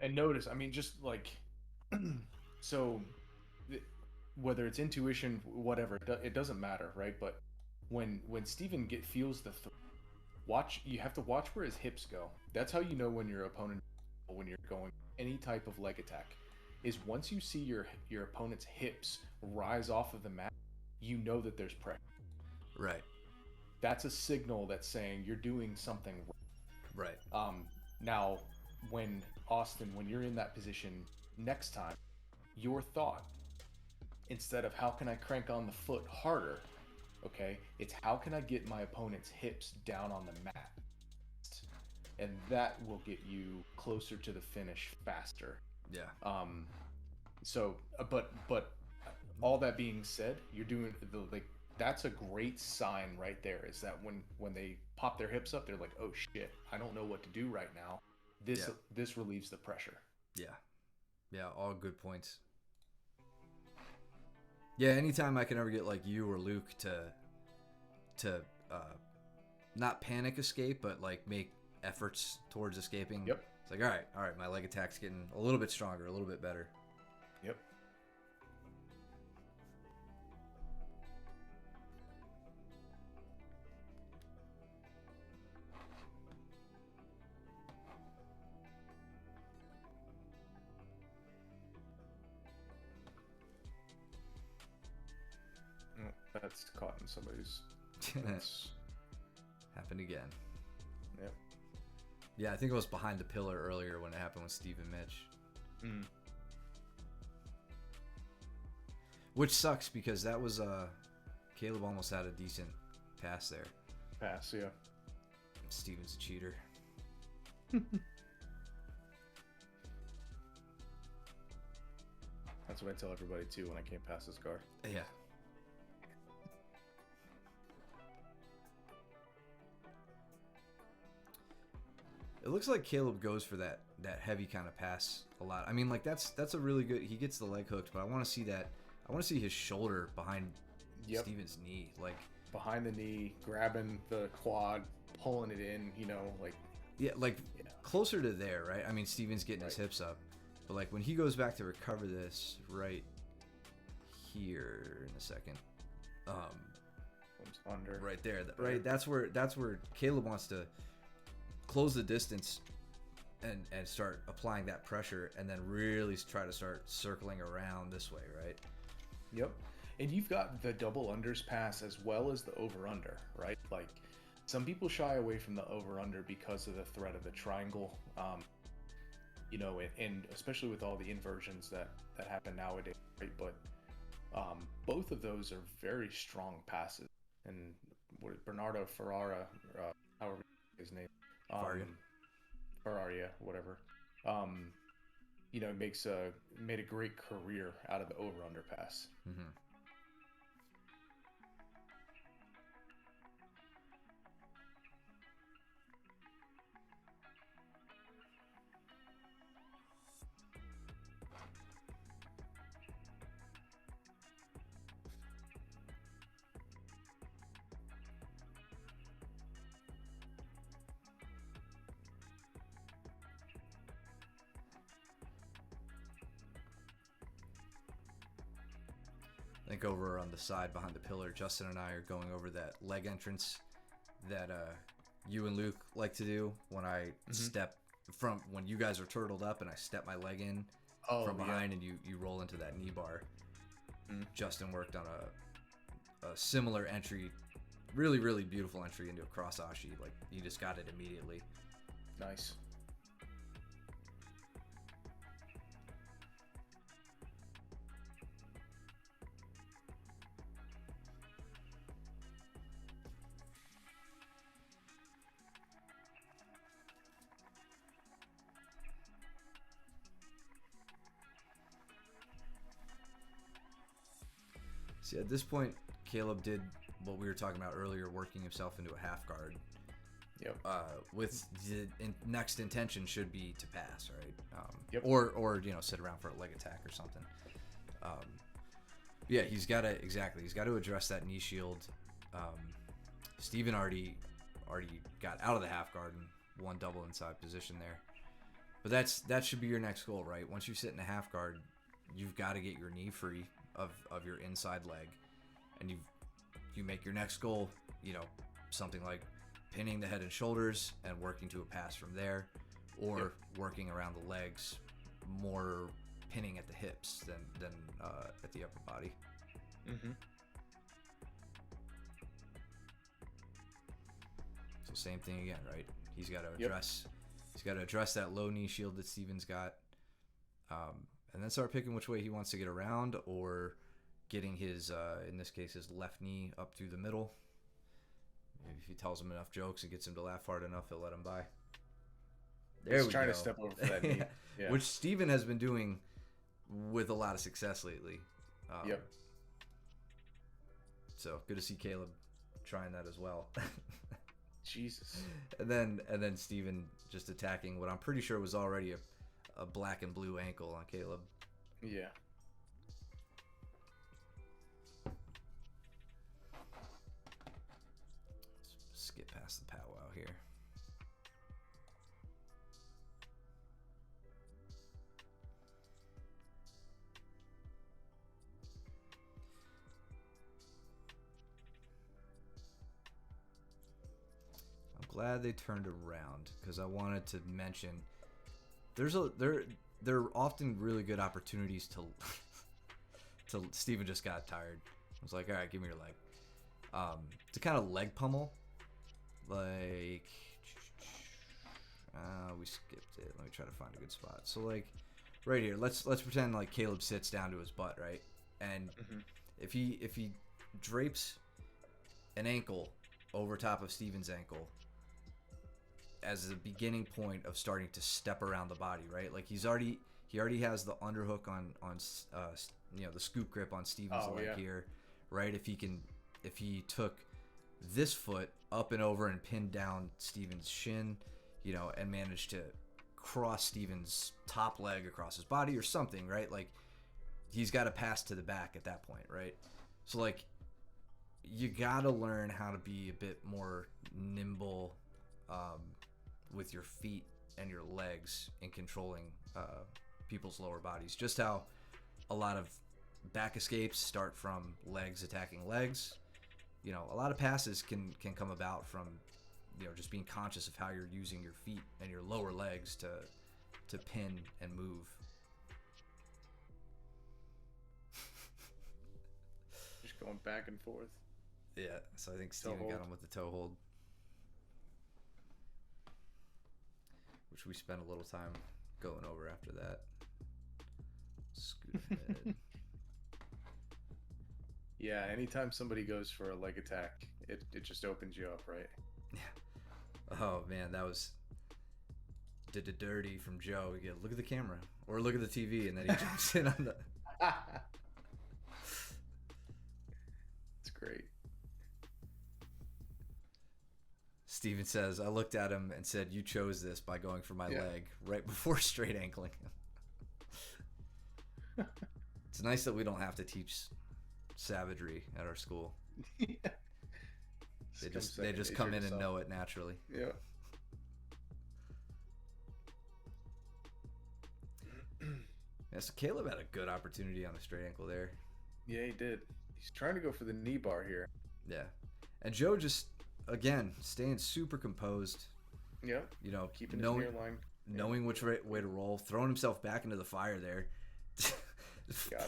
And notice, I mean, just like, so, whether it's intuition, whatever, it doesn't matter, right? But when Steven feels the watch, you have to watch where his hips go. That's how you know when your opponent, when you're going any type of leg attack, is once you see your opponent's hips rise off of the mat, you know that there's pressure. Right. That's a signal that's saying you're doing something Right. Now, when you're in that position next time, your thought, instead of how can I crank on the foot harder, okay, it's how can I get my opponent's hips down on the mat, and that will get you closer to the finish faster. Yeah. So, but all that being said, you're doing that's a great sign right there. Is that when they pop their hips up, they're like, oh shit, I don't know what to do right now. This relieves the pressure. Yeah. Yeah, all good points. Yeah, anytime I can ever get like you or Luke to not panic escape, but like make efforts towards escaping. Yep. It's like, all right, my leg attack's getting a little bit stronger, a little bit better. Yep. That's caught in somebody's. Happened again. Yep. Yeah, I think it was behind the pillar earlier when it happened with Steve and Mitch. Mm. Which sucks because that was Caleb almost had a decent pass there. Pass, yeah. Steven's a cheater. That's what I tell everybody too when I can't pass this guard. Yeah. It looks like Caleb goes for that heavy kind of pass a lot. I mean, like that's a really good. He gets the leg hooked, but I want to see that. I want to see his shoulder behind Steven's knee, like behind the knee, grabbing the quad, pulling it in. Closer to there, right? I mean, Steven's getting his hips up, but like when he goes back to recover this right here in a second, under right there, right. That's where Caleb wants to close the distance and start applying that pressure, and then really try to start circling around this way, right? Yep. And you've got the double unders pass as well as the over under, right? Like some people shy away from the over under because of the threat of the triangle, and especially with all the inversions that happen nowadays, right? But both of those are very strong passes, and Bernardo Ferrara, however his name, Ferraria, whatever, made a great career out of the over under pass. Mm-hmm. I think over on the side behind the pillar, Justin and I are going over that leg entrance that you and Luke like to do when I step from when you guys are turtled up and I step my leg in from behind and you roll into that knee bar. Justin worked on a similar entry, really, really beautiful entry into a cross ashi. Like, he just got it immediately. Nice. See, at this point, Caleb did what we were talking about earlier, working himself into a half guard. Yep. With the next intention should be to pass, right? Yep. Or sit around for a leg attack or something. Yeah, he's got to address that knee shield. Steven already got out of the half guard and won double inside position there. But that should be your next goal, right? Once you sit in a half guard, you've got to get your knee free of your inside leg, and you make your next goal, something like pinning the head and shoulders and working to a pass from there, or working around the legs, more pinning at the hips than at the upper body. So same thing again, right? He's got to address that low knee shield that Steven's got, and then start picking which way he wants to get around, or getting his in this case his left knee up through the middle. Maybe if he tells him enough jokes and gets him to laugh hard enough, he'll let him by. He's trying to step over for that knee. Yeah. Which Steven has been doing with a lot of success lately. So good to see Caleb trying that as well. Jesus. And then Steven just attacking what I'm pretty sure was already a black and blue ankle on Caleb. Yeah. Let's skip past the powwow here. I'm glad they turned around, because I wanted to mention there are often really good opportunities to Steven just got tired. I was like, all right, give me your leg. To kind of leg pummel, like we skipped it. Let me try to find a good spot. So like right here, let's pretend like Caleb sits down to his butt, right? And if he drapes an ankle over top of Steven's ankle as the beginning point of starting to step around the body, right? Like he already has the underhook on the scoop grip on Steven's leg here, right? If he took this foot up and over and pinned down Steven's shin, and managed to cross Steven's top leg across his body or something, right? Like he's got to pass to the back at that point, right? So like you got to learn how to be a bit more nimble with your feet and your legs in controlling people's lower bodies. Just how a lot of back escapes start from legs attacking legs. A lot of passes can come about from just being conscious of how you're using your feet and your lower legs to pin and move. Just going back and forth. Yeah, so I think Steven got him with the toe hold, which we spent a little time going over after that. Scoot ahead. Yeah, anytime somebody goes for a leg attack, it just opens you up, right? Yeah. Oh man, that was dirty from Joe. You look at the camera or look at the TV, and then he jumps in on the. It's great. Steven says, I looked at him and said, you chose this by going for my leg right before straight ankling him. It's nice that we don't have to teach savagery at our school. They just come in and know it naturally. Yeah. Yeah, so Caleb had a good opportunity on a straight ankle there. Yeah, he did. He's trying to go for the knee bar here. Yeah. And Joe just again, staying super composed. Yep. You know, Keeping his near-line. knowing which way to roll, throwing himself back into the fire there.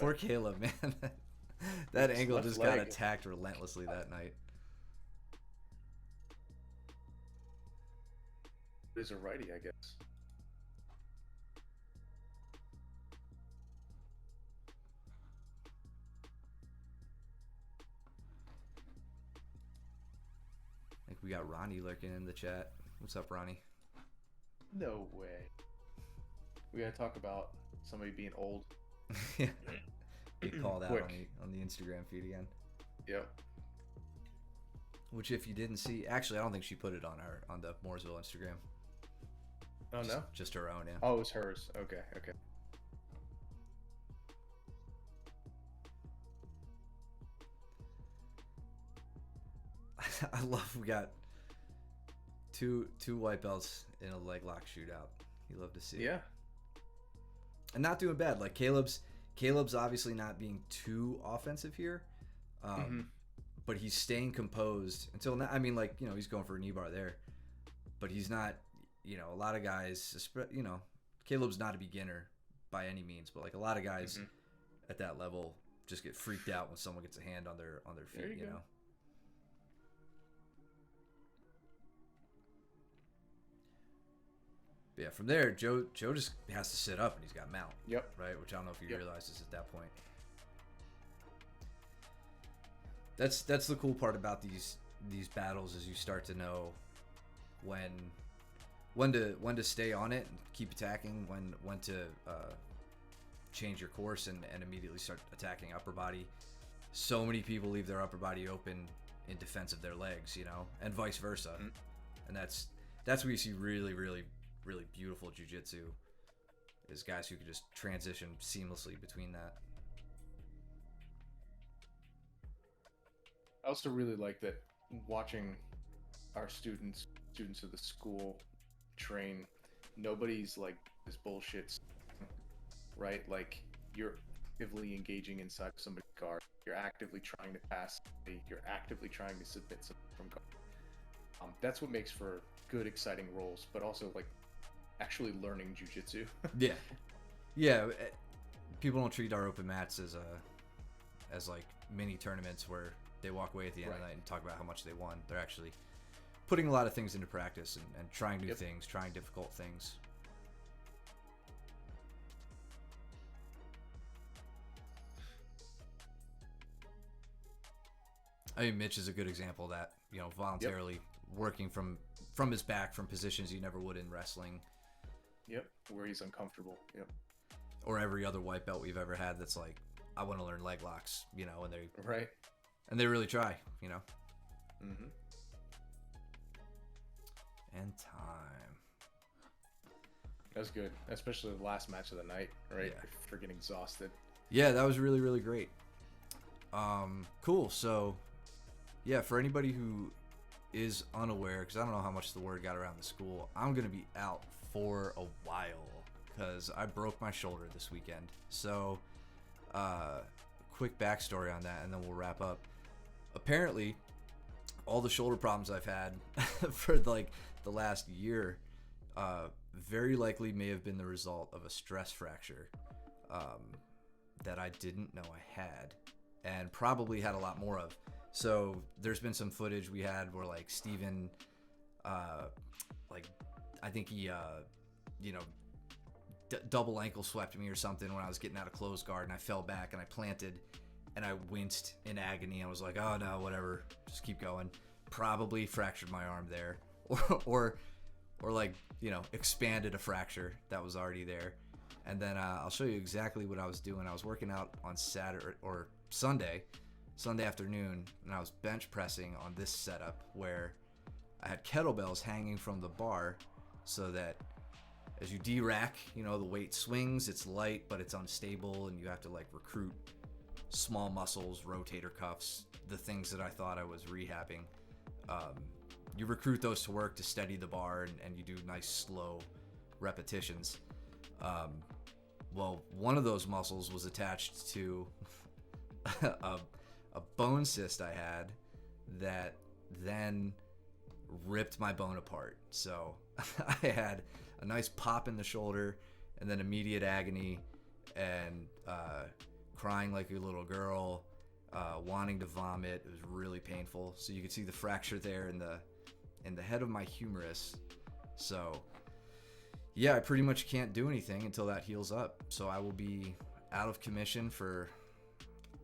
Poor Caleb, man. That angle just got attacked relentlessly that night. Is a righty, I guess. I think we got Ronnie lurking in the chat. What's up, Ronnie? No way. We gotta talk about somebody being old. Yeah. Get called out on the Instagram feed again. Yep. Which, if you didn't see, actually, I don't think she put it on the Mooresville Instagram. Oh, no? Just her own, yeah. Oh, it was hers. Okay. I love we got two white belts in a leg lock shootout. You love to see. Yeah. And not doing bad. Like Caleb's obviously not being too offensive here. But he's staying composed until now. I mean, like, you know, he's going for a knee bar there. But he's not, you know, a lot of guys, you know, Caleb's not a beginner by any means, but like a lot of guys at that level just get freaked out when someone gets a hand on their feet, you know. But yeah, from there, Joe just has to sit up and he's got mount. Yep. Right, which I don't know if he realizes at that point. That's the cool part about these battles is you start to know when to stay on it and keep attacking, when to change your course and immediately start attacking upper body. So many people leave their upper body open in defense of their legs, you know, and vice versa. And that's where you see really, really, really beautiful jiu-jitsu is guys who can just transition seamlessly between that. I also really like that watching our students of the school train, nobody's like this bullshit, right? Like you're actively engaging inside somebody's guard. You're actively trying to pass. You're actively trying to submit something from guard. That's what makes for good, exciting roles, but also like actually learning jujitsu. Yeah. People don't treat our open mats as like mini tournaments where they walk away at the end of the night and talk about how much they won. They're actually putting a lot of things into practice and trying new things, trying difficult things. I mean, Mitch is a good example of that, you know, voluntarily working from his back from positions you never would in wrestling. Yep, where he's uncomfortable. Yep. Or every other white belt we've ever had that's like, I want to learn leg locks, you know, and they really try, you know. And time. That was good, especially the last match of the night, right? Yeah. Freaking exhausted. Yeah, that was really, really great. Cool. So, yeah, for anybody who is unaware, because I don't know how much the word got around the school, I'm going to be out for a while because I broke my shoulder this weekend. So, quick backstory on that, and then we'll wrap up. Apparently, all the shoulder problems I've had for like the last year very likely may have been the result of a stress fracture that I didn't know I had and probably had a lot more of. So there's been some footage we had where like Steven, like I think he, you know, double ankle swept me or something when I was getting out of close guard and I fell back and I planted and I winced in agony. I was like, oh no, whatever, just keep going. Probably fractured my arm there, or like, you know, expanded a fracture that was already there. And then I'll show you exactly what I was doing. I was working out on Saturday or Sunday afternoon, and I was bench pressing on this setup where I had kettlebells hanging from the bar so that as you de-rack, you know, the weight swings, it's light, but it's unstable, and you have to like recruit small muscles, rotator cuffs, the things that I thought I was rehabbing. You recruit those to work to steady the bar, and you do nice slow repetitions. Well, one of those muscles was attached to a bone cyst I had that then ripped my bone apart. So I had a nice pop in the shoulder, and then immediate agony, and crying like a little girl, wanting to vomit. It was really painful. So you could see the fracture there in the head of my humerus. So yeah, I pretty much can't do anything until that heals up. So I will be out of commission for,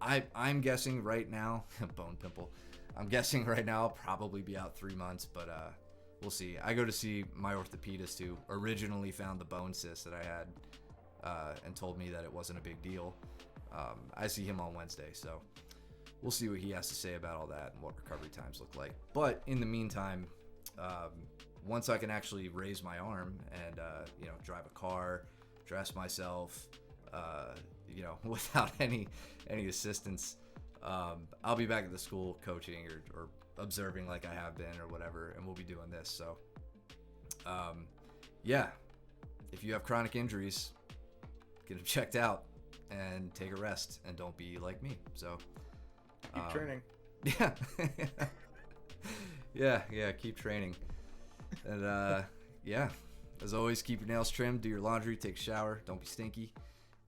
I'm guessing right now, bone pimple. I'm guessing right now I'll probably be out 3 months, but we'll see. I go to see my orthopedist who originally found the bone cyst that I had and told me that it wasn't a big deal. I see him on Wednesday, so we'll see what he has to say about all that and what recovery times look like. But in the meantime, once I can actually raise my arm and drive a car, dress myself, without any assistance, I'll be back at the school coaching or observing like I have been or whatever, and we'll be doing this. So if you have chronic injuries, get them checked out and take a rest, and don't be like me. So keep training. Yeah, keep training. And as always, keep your nails trimmed, do your laundry, take a shower, don't be stinky.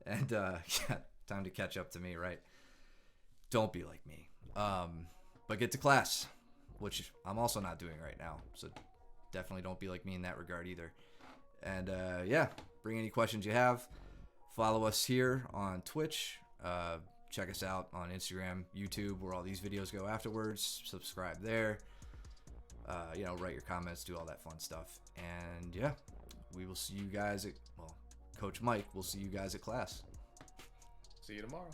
And time to catch up to me, right? Don't be like me. But get to class, which I'm also not doing right now. So definitely don't be like me in that regard either. And bring any questions you have. Follow us here on Twitch. Check us out on Instagram, YouTube, where all these videos go afterwards. Subscribe there. Write your comments, do all that fun stuff. And we will see you guys Coach Mike will see you guys at class. See you tomorrow.